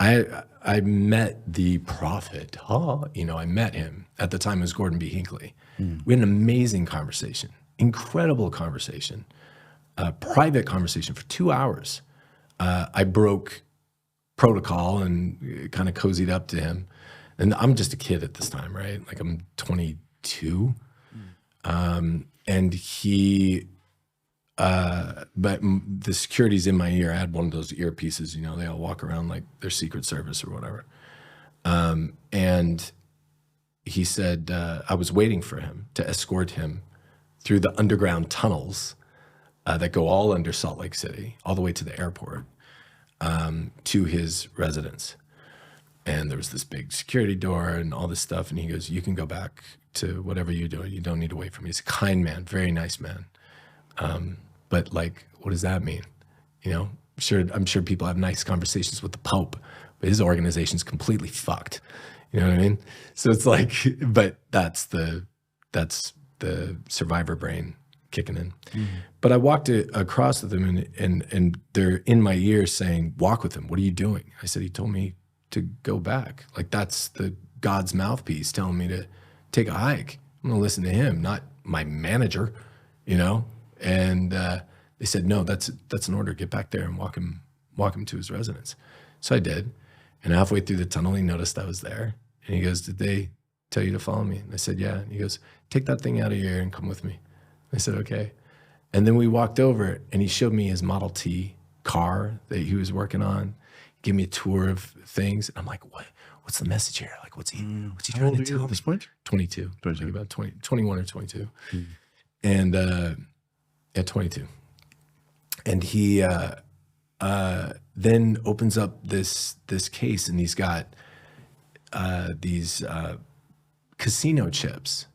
I met the prophet. I met him at the time. It was Gordon B. Hinckley. We had an amazing conversation, incredible conversation, private conversation for 2 hours. I broke protocol and kind of cozied up to him. And I'm just a kid at this time, right? Like I'm 22. And he, but the security's in my ear. I had one of those earpieces, they all walk around like they're Secret Service or whatever. And he said, I was waiting for him to escort him through the underground tunnels that go all under Salt Lake City, all the way to the airport, to his residence. And there was this big security door and all this stuff. And he goes, you can go back to whatever you're doing. You don't need to wait for me. He's a kind man, very nice man. But like, what does that mean? I'm sure people have nice conversations with the Pope, but his organization's completely fucked. You know what I mean? So it's like, but that's the survivor brain kicking in. Mm-hmm. But I walked across with him and they're in my ear saying, walk with him. What are you doing? I said, he told me to go back. Like that's the God's mouthpiece telling me to take a hike. I'm gonna listen to him, not my manager, And they said, no, that's an order. Get back there and walk him to his residence. So I did. And halfway through the tunnel, he noticed I was there. And he goes, did they tell you to follow me? And I said, yeah. And he goes, take that thing out of your ear and come with me. I said, okay. And then we walked over and he showed me his Model T car that he was working on. He gave me a tour of things. And I'm like, what's the message here? Like, what's he trying to tell me? At this point? 22. Like about 21 or 22. Mm. And at 22. And he then opens up this case and he's got these casino chips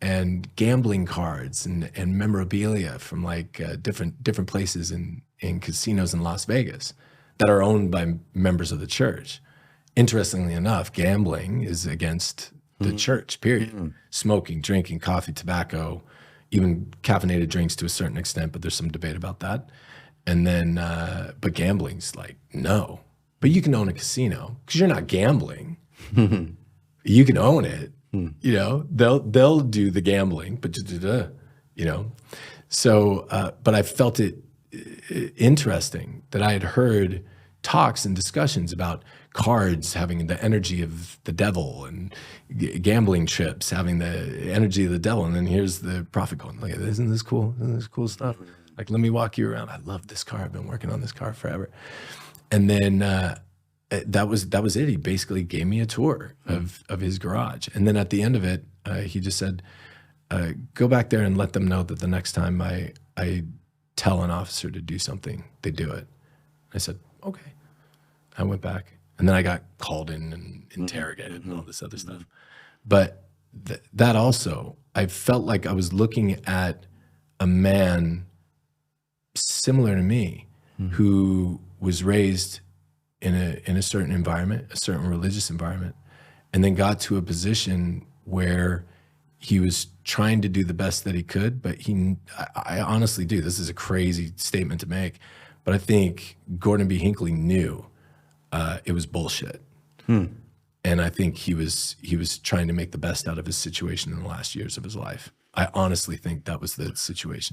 and gambling cards and memorabilia from like different places in casinos in Las Vegas that are owned by members of the church. Interestingly enough, gambling is against the church, period. Mm-hmm. Smoking, drinking, coffee, tobacco, even caffeinated drinks to a certain extent, but there's some debate about that. And then, but gambling's like, no. But you can own a casino because you're not gambling. You can own it. They'll do the gambling, but So, but I felt it interesting that I had heard talks and discussions about cards having the energy of the devil and gambling trips having the energy of the devil. And then here's the prophet going, look, isn't this cool? Isn't this cool stuff? Like, let me walk you around. I love this car. I've been working on this car forever. And then that was it. He basically gave me a tour of his garage. And then at the end of it, he just said, go back there and let them know that the next time I tell an officer to do something, they do it. I said, okay. I went back. And then I got called in and interrogated and all this other stuff. But that also, I felt like I was looking at a man similar to me who was raised in a certain environment, a certain religious environment, and then got to a position where he was trying to do the best that he could. But I honestly do. This is a crazy statement to make, but I think Gordon B. Hinckley knew it was bullshit. And I think he was trying to make the best out of his situation in the last years of his life. I honestly think that was the situation.